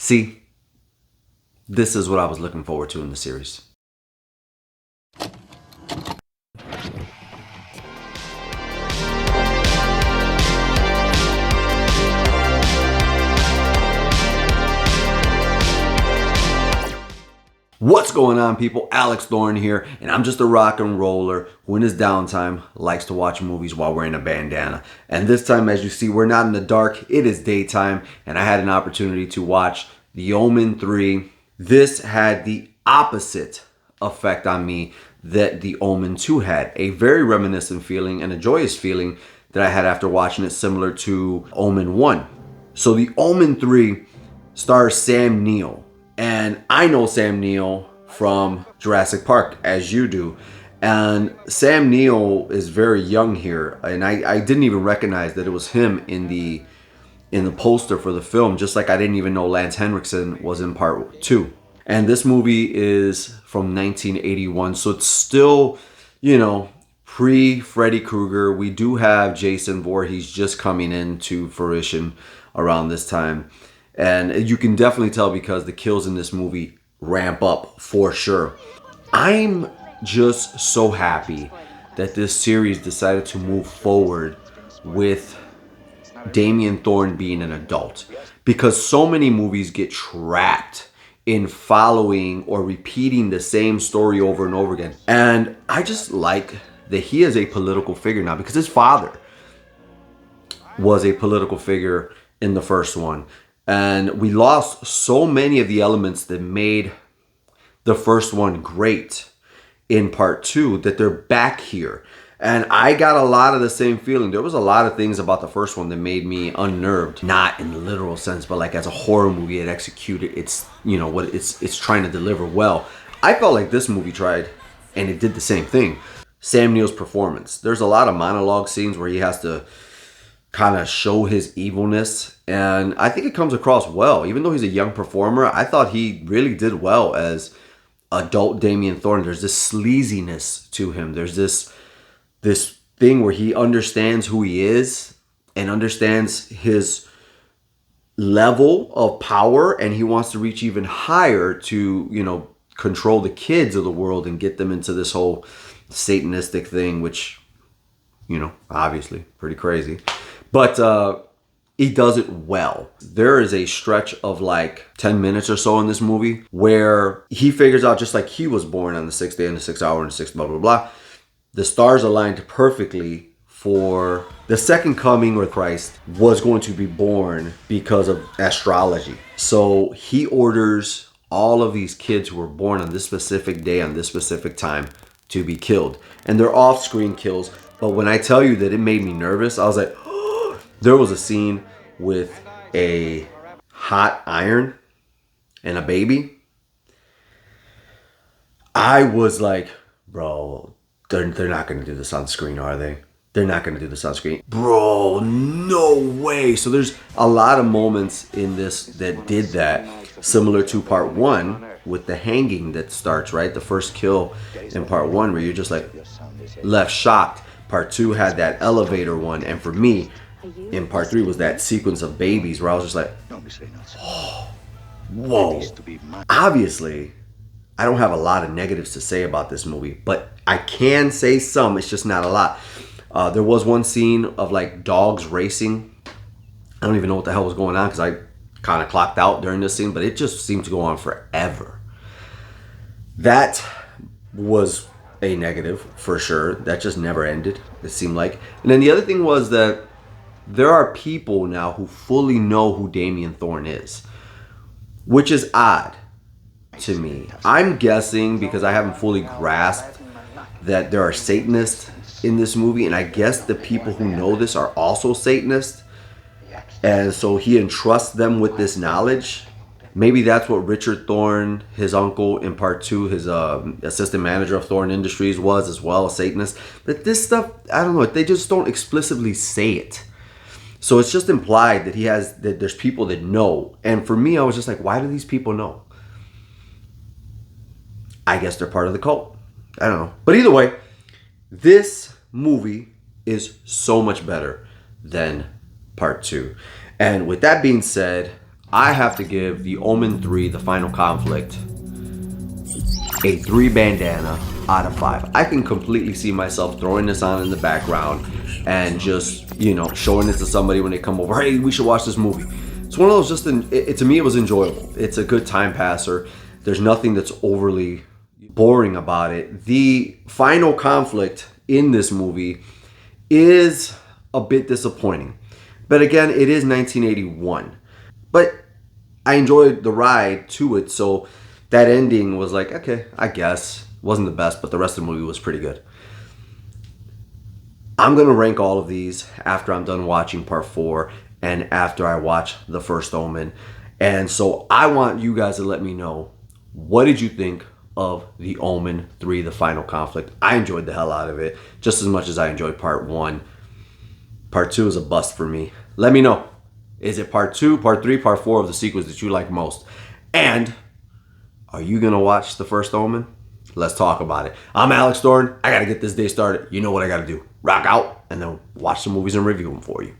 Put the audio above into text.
See, this is what I was looking forward to in the series. What's going on, people? Alex Thorn here, and I'm just a rock and roller who in his downtime likes to watch movies while wearing a bandana. And this time, as you see, we're not in the dark, it is daytime, and I had an opportunity to watch The Omen 3. This had the opposite effect on me that The Omen 2 had. A very reminiscent feeling and a joyous feeling that I had after watching it, similar to Omen 1. So The Omen 3 stars Sam Neill. And I know Sam Neill from Jurassic Park, as you do. And Sam Neill is very young here. And I didn't even recognize that it was him in the poster for the film, just like I didn't even know Lance Henriksen was in part 2. And this movie is from 1981. So it's still, pre-Freddy Krueger. We do have Jason Voorhees just coming into fruition around this time. And you can definitely tell because the kills in this movie ramp up for sure. I'm just so happy that this series decided to move forward with Damien Thorn being an adult. Because so many movies get trapped in following or repeating the same story over and over again. And I just like that he is a political figure now, because his father was a political figure in the first one. And we lost so many of the elements that made the first one great in part 2 that they're back here. And I got a lot of the same feeling. There was a lot of things about the first one that made me unnerved. Not in the literal sense, but like as a horror movie, it executed its, what it's trying to deliver well. I felt like this movie tried, and it did the same thing. Sam Neill's performance. There's a lot of monologue scenes where he has to kind of show his evilness, and I think it comes across well. Even though he's a young performer, I thought he really did well as adult Damien Thorn. There's this sleaziness to him. There's this thing where he understands who he is and understands his level of power, and he wants to reach even higher to, control the kids of the world and get them into this whole Satanistic thing, which, obviously pretty crazy. But he does it well. There is a stretch of like 10 minutes or so in this movie where he figures out, just like he was born on the 6th day and the 6th hour and the 6th blah, blah, blah. The stars aligned perfectly for the second coming where Christ was going to be born because of astrology. So he orders all of these kids who were born on this specific day, on this specific time, to be killed. And they're off-screen kills. But when I tell you that it made me nervous, I was like, there was a scene with a hot iron and a baby. I was like, bro, they're not going to do this on screen, are they? They're not going to do this on screen. Bro, no way. So there's a lot of moments in this that did that, similar to part 1 with the hanging that starts, right? The first kill in part 1 where you're just like left shocked. Part 2 had that elevator one. And for me, in part 3 was that sequence of babies where I was just like, oh, whoa. Obviously, I don't have a lot of negatives to say about this movie, but I can say some. It's just not a lot. There was one scene of like dogs racing. I don't even know what the hell was going on because I kind of clocked out during this scene, but it just seemed to go on forever. That was a negative for sure. That just never ended, it seemed like. And then the other thing was that there are people now who fully know who Damien Thorn is, which is odd to me. I'm guessing because I haven't fully grasped that there are Satanists in this movie, and I guess the people who know this are also Satanists, and so he entrusts them with this knowledge. Maybe that's what Richard Thorn, his uncle in part 2, his assistant manager of Thorn Industries, was as well, a Satanist. But this stuff, I don't know, they just don't explicitly say it. So it's just implied that there's people that know. And for me, I was just like, why do these people know? I guess they're part of the cult. I don't know. But either way, this movie is so much better than part 2. And with that being said, I have to give the Omen 3, The Final Conflict, a 3 bandana out of 5. I can completely see myself throwing this on in the background and just, you know, showing it to somebody when they come over. Hey, we should watch this movie. It's one of those to me, it was enjoyable. It's a good time passer. There's nothing that's overly boring about it. The final conflict in this movie is a bit disappointing. But again, it is 1981. But I enjoyed the ride to it, so that ending was like, okay, I guess. Wasn't the best, but the rest of the movie was pretty good. I'm going to rank all of these after I'm done watching part 4 and after I watch the first Omen. And so I want you guys to let me know, what did you think of the Omen 3, The Final Conflict? I enjoyed the hell out of it, just as much as I enjoyed part 1. Part 2 is a bust for me. Let me know. Is it part 2, part 3, part 4 of the sequels that you like most? And are you going to watch the first Omen? Let's talk about it. I'm Alex Thorn. I got to get this day started. You know what I got to do. Rock out and then watch some movies and review them for you.